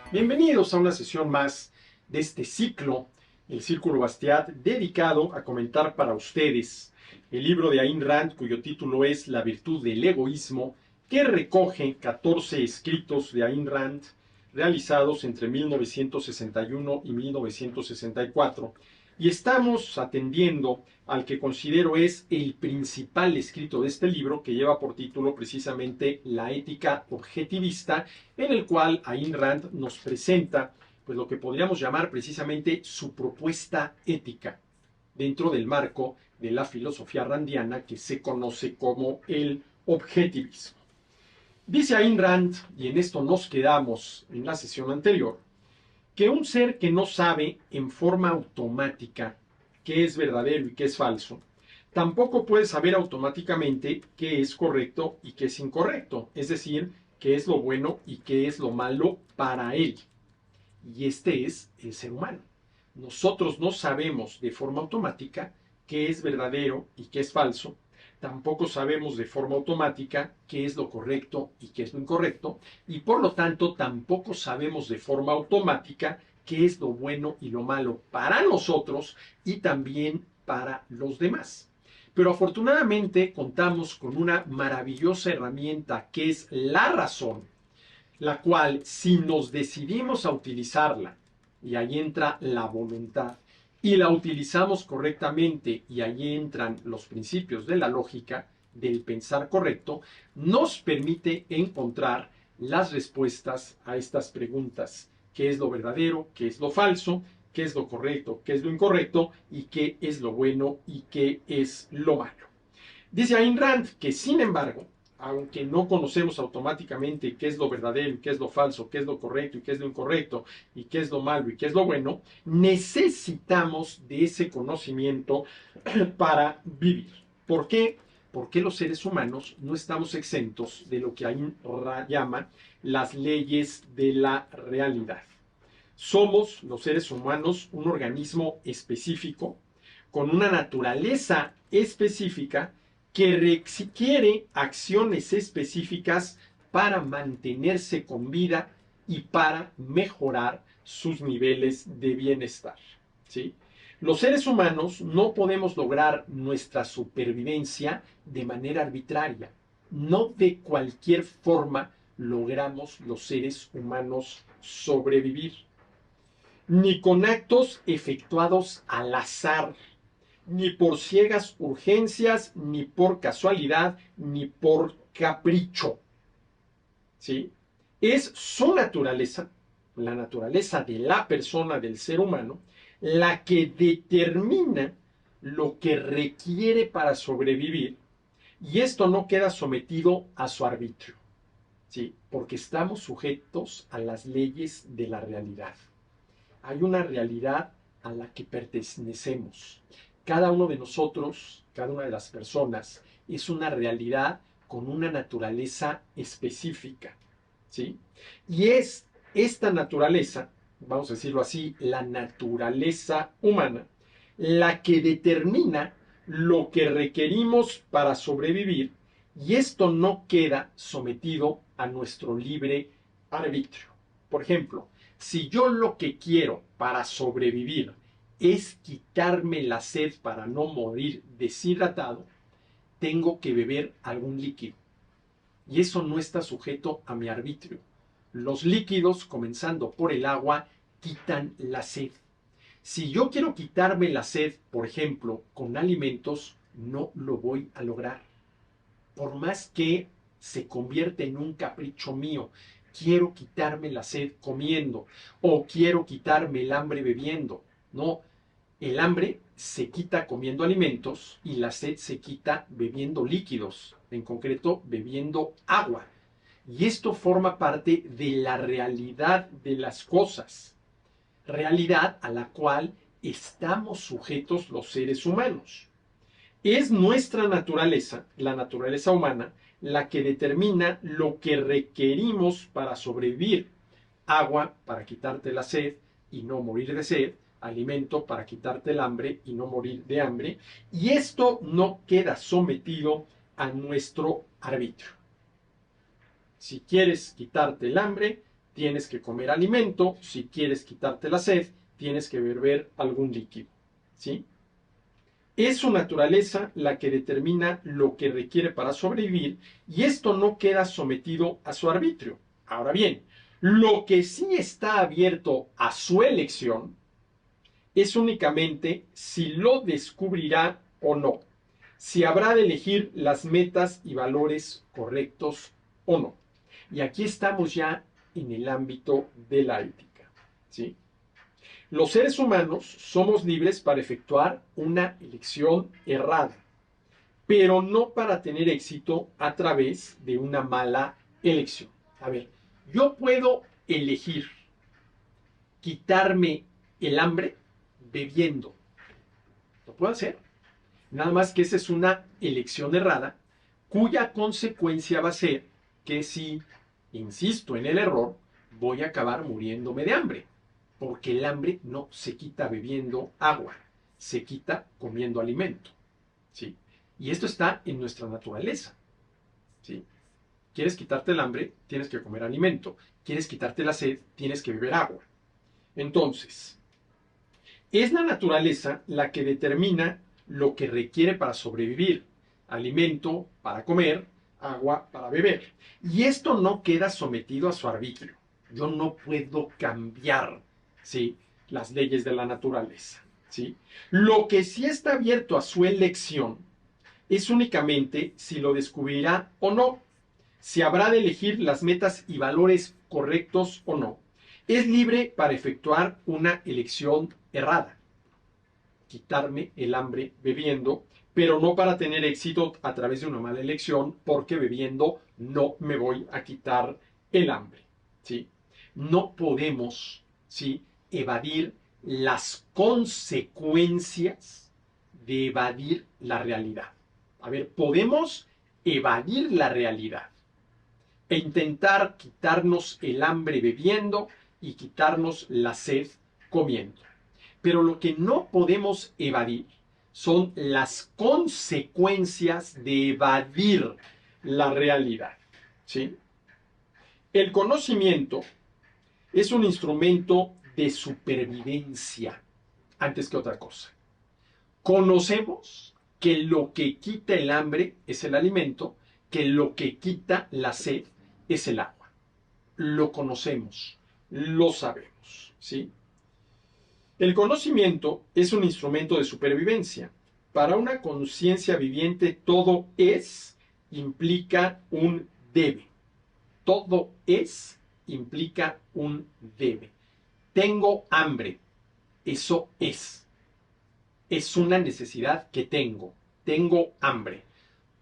Bienvenidos a una sesión más de este ciclo, el Círculo Bastiat, dedicado a comentar para ustedes el libro de Ayn Rand, cuyo título es La virtud del egoísmo, que recoge 14 escritos de Ayn Rand realizados entre 1961 y 1964. Y estamos atendiendo al que considero es el principal escrito de este libro, que lleva por título precisamente La ética objetivista, en el cual Ayn Rand nos presenta pues lo que podríamos llamar precisamente su propuesta ética dentro del marco de la filosofía randiana que se conoce como el objetivismo. Dice Ayn Rand, y en esto nos quedamos en la sesión anterior, que un ser que no sabe en forma automática qué es verdadero y qué es falso, tampoco puede saber automáticamente qué es correcto y qué es incorrecto, es decir, qué es lo bueno y qué es lo malo para él. Y este es el ser humano. Nosotros no sabemos de forma automática qué es verdadero y qué es falso. Tampoco sabemos de forma automática qué es lo correcto y qué es lo incorrecto. Y por lo tanto tampoco sabemos de forma automática qué es lo bueno y lo malo para nosotros y también para los demás. Pero afortunadamente contamos con una maravillosa herramienta que es la razón, la cual, si nos decidimos a utilizarla, y ahí entra la voluntad, y la utilizamos correctamente, y ahí entran los principios de la lógica, del pensar correcto, nos permite encontrar las respuestas a estas preguntas: ¿qué es lo verdadero? ¿Qué es lo falso? ¿Qué es lo correcto? ¿Qué es lo incorrecto? ¿Y qué es lo bueno? ¿Y qué es lo malo? Dice Ayn Rand que, sin embargo, aunque no conocemos automáticamente qué es lo verdadero y qué es lo falso, qué es lo correcto y qué es lo incorrecto, y qué es lo malo y qué es lo bueno, necesitamos de ese conocimiento para vivir. ¿Por qué? Porque los seres humanos no estamos exentos de lo que Ayn Rand llama las leyes de la realidad. Somos, los seres humanos, un organismo específico, con una naturaleza específica, que requiere acciones específicas para mantenerse con vida y para mejorar sus niveles de bienestar, ¿sí? Los seres humanos no podemos lograr nuestra supervivencia de manera arbitraria. No de cualquier forma logramos los seres humanos sobrevivir, ni con actos efectuados al azar, ni por ciegas urgencias, ni por casualidad, ni por capricho, ¿sí? Es su naturaleza, la naturaleza de la persona, del ser humano, la que determina lo que requiere para sobrevivir, y esto no queda sometido a su arbitrio, ¿sí? Porque estamos sujetos a las leyes de la realidad. Hay una realidad a la que pertenecemos. Cada uno de nosotros, cada una de las personas, es una realidad con una naturaleza específica, ¿sí? Y es esta naturaleza, vamos a decirlo así, la naturaleza humana, la que determina lo que requerimos para sobrevivir, y esto no queda sometido a nuestro libre arbitrio. Por ejemplo, si yo lo que quiero para sobrevivir es quitarme la sed para no morir deshidratado, tengo que beber algún líquido. Y eso no está sujeto a mi arbitrio. Los líquidos, comenzando por el agua, quitan la sed. Si yo quiero quitarme la sed, por ejemplo, con alimentos, no lo voy a lograr. Por más que se convierta en un capricho mío, quiero quitarme la sed comiendo, o quiero quitarme el hambre bebiendo. No, el hambre se quita comiendo alimentos y la sed se quita bebiendo líquidos, en concreto bebiendo agua. Y esto forma parte de la realidad de las cosas, realidad a la cual estamos sujetos los seres humanos. Es nuestra naturaleza, la naturaleza humana, la que determina lo que requerimos para sobrevivir. Agua para quitarte la sed y no morir de sed, alimento para quitarte el hambre y no morir de hambre, y esto no queda sometido a nuestro arbitrio. Si quieres quitarte el hambre, tienes que comer alimento. Si quieres quitarte la sed, tienes que beber algún líquido, ¿sí? Es su naturaleza la que determina lo que requiere para sobrevivir y esto no queda sometido a su arbitrio. Ahora bien, lo que sí está abierto a su elección es únicamente si lo descubrirá o no, si habrá de elegir las metas y valores correctos o no. Y aquí estamos ya en el ámbito de la ética, ¿sí? Los seres humanos somos libres para efectuar una elección errada, pero no para tener éxito a través de una mala elección. A ver, yo puedo elegir quitarme el hambre bebiendo. Lo puedo hacer. Nada más que esa es una elección errada, cuya consecuencia va a ser que si insisto en el error, voy a acabar muriéndome de hambre. Porque el hambre no se quita bebiendo agua, se quita comiendo alimento, ¿sí? Y esto está en nuestra naturaleza, ¿sí? ¿Quieres quitarte el hambre? Tienes que comer alimento. ¿Quieres quitarte la sed? Tienes que beber agua. Entonces, es la naturaleza la que determina lo que requiere para sobrevivir. Alimento para comer, agua para beber. Y esto no queda sometido a su arbitrio. Yo no puedo cambiar, ¿sí?, las leyes de la naturaleza, ¿sí? Lo que sí está abierto a su elección es únicamente si lo descubrirá o no, si habrá de elegir las metas y valores correctos o no. Es libre para efectuar una elección errada, quitarme el hambre bebiendo, pero no para tener éxito a través de una mala elección, porque bebiendo no me voy a quitar el hambre, ¿sí? No podemos, ¿sí?, evadir las consecuencias de evadir la realidad. A ver, podemos evadir la realidad e intentar quitarnos el hambre bebiendo y quitarnos la sed comiendo. Pero lo que no podemos evadir son las consecuencias de evadir la realidad, ¿sí? El conocimiento es un instrumento de supervivencia antes que otra cosa. Conocemos que lo que quita el hambre es el alimento, que lo que quita la sed es el agua. Lo conocemos, lo sabemos, ¿sí? El conocimiento es un instrumento de supervivencia. Para una conciencia viviente, todo es implica un debe. Todo es implica un debe. Tengo hambre. Eso es. Es una necesidad que tengo. Tengo hambre.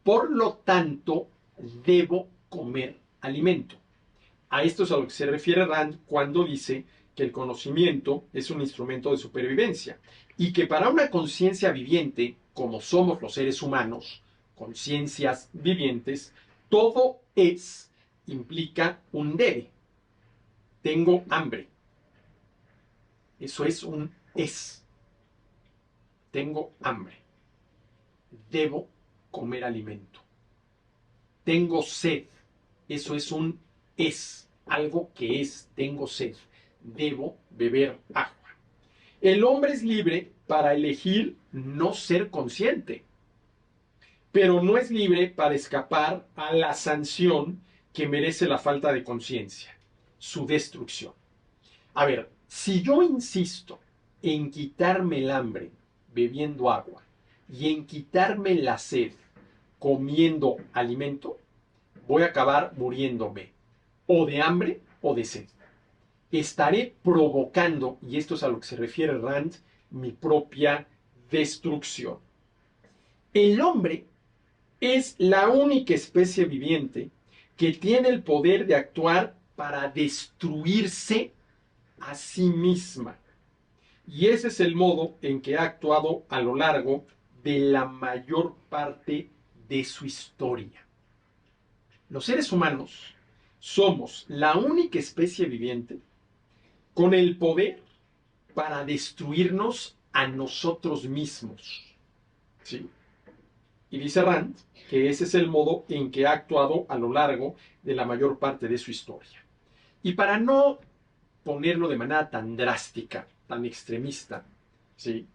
Por lo tanto, debo comer alimento. A esto es a lo que se refiere Rand cuando dice que el conocimiento es un instrumento de supervivencia y que para una conciencia viviente, como somos los seres humanos, conciencias vivientes, todo es implica un debe. Tengo hambre. Eso es un es. Tengo hambre. Debo comer alimento. Tengo sed. Eso es un es. Algo que es. Tengo sed. Debo beber agua. El hombre es libre para elegir no ser consciente, pero no es libre para escapar a la sanción que merece la falta de conciencia, su destrucción. A ver, si yo insisto en quitarme el hambre bebiendo agua y en quitarme la sed comiendo alimento, voy a acabar muriéndome o de hambre o de sed. Estaré provocando, y esto es a lo que se refiere Rand, mi propia destrucción. El hombre es la única especie viviente que tiene el poder de actuar para destruirse a sí misma. Y ese es el modo en que ha actuado a lo largo de la mayor parte de su historia. Los seres humanos somos la única especie viviente con el poder para destruirnos a nosotros mismos, ¿sí? Y dice Rand que ese es el modo en que ha actuado a lo largo de la mayor parte de su historia. Y para no ponerlo de manera tan drástica, tan extremista, ¿sí?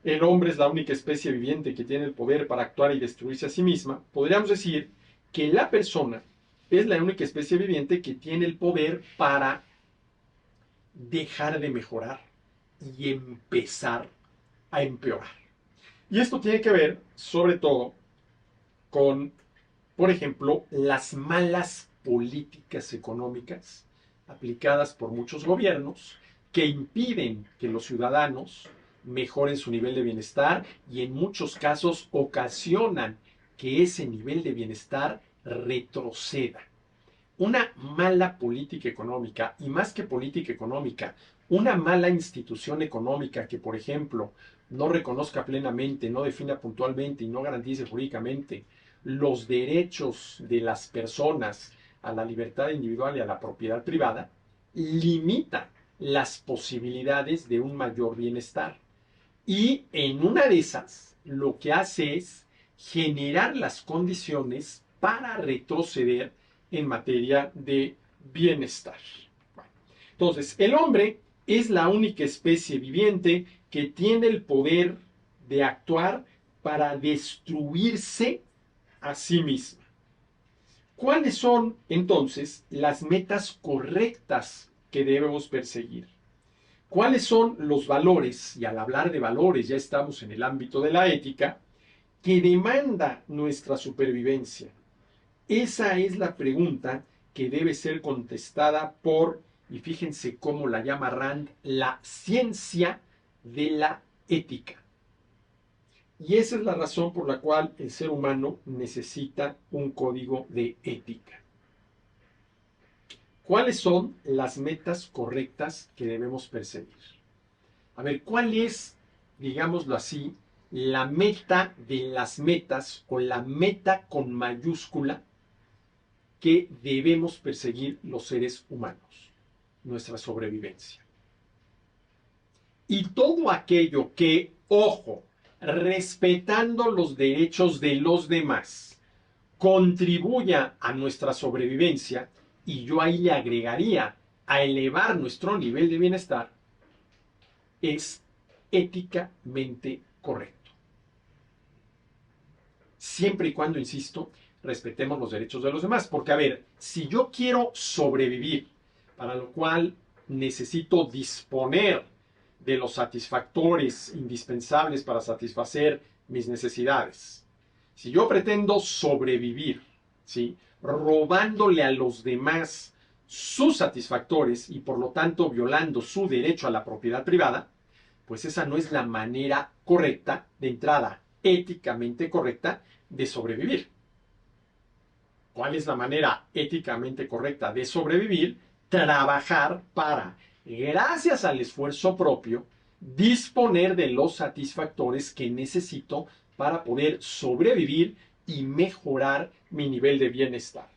El hombre es la única especie viviente que tiene el poder para actuar y destruirse a sí misma, podríamos decir que la persona es la única especie viviente que tiene el poder para dejar de mejorar y empezar a empeorar. Y esto tiene que ver, sobre todo, con, por ejemplo, las malas políticas económicas aplicadas por muchos gobiernos que impiden que los ciudadanos mejoren su nivel de bienestar y en muchos casos ocasionan que ese nivel de bienestar retroceda. Una mala política económica, y más que política económica, una mala institución económica que, por ejemplo, no reconozca plenamente, no defina puntualmente y no garantice jurídicamente los derechos de las personas a la libertad individual y a la propiedad privada, limita las posibilidades de un mayor bienestar. Y en una de esas, lo que hace es generar las condiciones para retroceder en materia de bienestar. Bueno, entonces, el hombre es la única especie viviente que tiene el poder de actuar para destruirse a sí misma. ¿Cuáles son entonces las metas correctas que debemos perseguir? ¿Cuáles son los valores? Y al hablar de valores ya estamos en el ámbito de la ética, que demanda nuestra supervivencia. Esa es la pregunta que debe ser contestada por, y fíjense cómo la llama Rand, la ciencia de la ética. Y esa es la razón por la cual el ser humano necesita un código de ética. ¿Cuáles son las metas correctas que debemos perseguir? A ver, ¿cuál es, digámoslo así, la meta de las metas o la meta con mayúscula que debemos perseguir los seres humanos? Nuestra sobrevivencia. Y todo aquello que, ojo, respetando los derechos de los demás, contribuya a nuestra sobrevivencia, y yo ahí le agregaría a elevar nuestro nivel de bienestar, es éticamente correcto. Siempre y cuando, insisto, respetemos los derechos de los demás. Porque, a ver, si yo quiero sobrevivir, para lo cual necesito disponer de los satisfactores indispensables para satisfacer mis necesidades, si yo pretendo sobrevivir, ¿sí?, robándole a los demás sus satisfactores y por lo tanto violando su derecho a la propiedad privada, pues esa no es la manera correcta, de entrada, éticamente correcta, de sobrevivir. ¿Cuál es la manera éticamente correcta de sobrevivir? Trabajar para, gracias al esfuerzo propio, disponer de los satisfactores que necesito para poder sobrevivir y mejorar mi nivel de bienestar.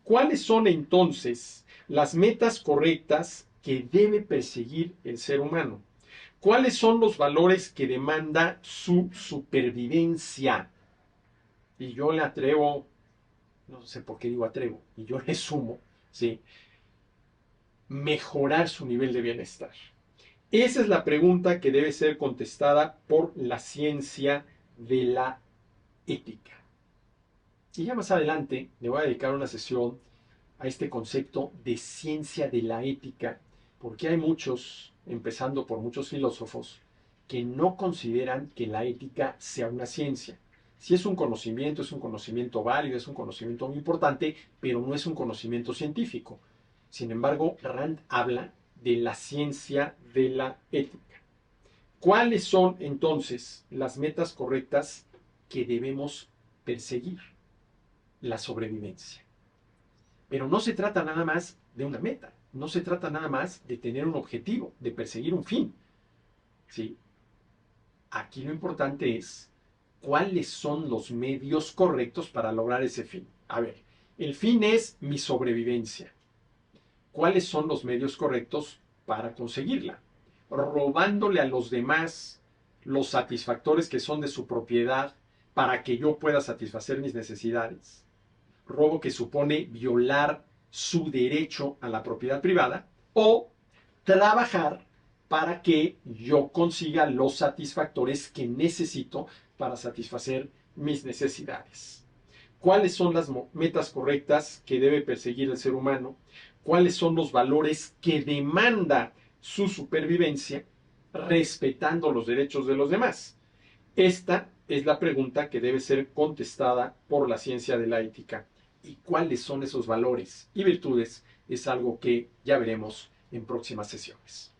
¿Cuáles son entonces las metas correctas que debe perseguir el ser humano? ¿Cuáles son los valores que demanda su supervivencia? Y yo le atrevo, no sé por qué digo atrevo, y yo le sumo, ¿sí?, mejorar su nivel de bienestar. Esa es la pregunta que debe ser contestada por la ciencia de la ética. Y ya más adelante le voy a dedicar una sesión a este concepto de ciencia de la ética, porque hay muchos, empezando por muchos filósofos, que no consideran que la ética sea una ciencia. Si es un conocimiento válido, es un conocimiento muy importante, pero no es un conocimiento científico. Sin embargo, Rand habla de la ciencia de la ética. ¿Cuáles son entonces las metas correctas que debemos perseguir? La sobrevivencia. Pero no se trata nada más de una meta, no se trata nada más de tener un objetivo, de perseguir un fin. ¿Sí? Aquí lo importante es cuáles son los medios correctos para lograr ese fin. A ver, el fin es mi sobrevivencia. ¿Cuáles son los medios correctos para conseguirla? Robándole a los demás los satisfactores que son de su propiedad para que yo pueda satisfacer mis necesidades. Robo que supone violar su derecho a la propiedad privada o trabajar para que yo consiga los satisfactores que necesito para satisfacer mis necesidades. ¿Cuáles son las metas correctas que debe perseguir el ser humano? ¿Cuáles son los valores que demanda su supervivencia respetando los derechos de los demás? Esta es la pregunta que debe ser contestada por la ciencia de la ética. ¿Y cuáles son esos valores y virtudes? Es algo que ya veremos en próximas sesiones.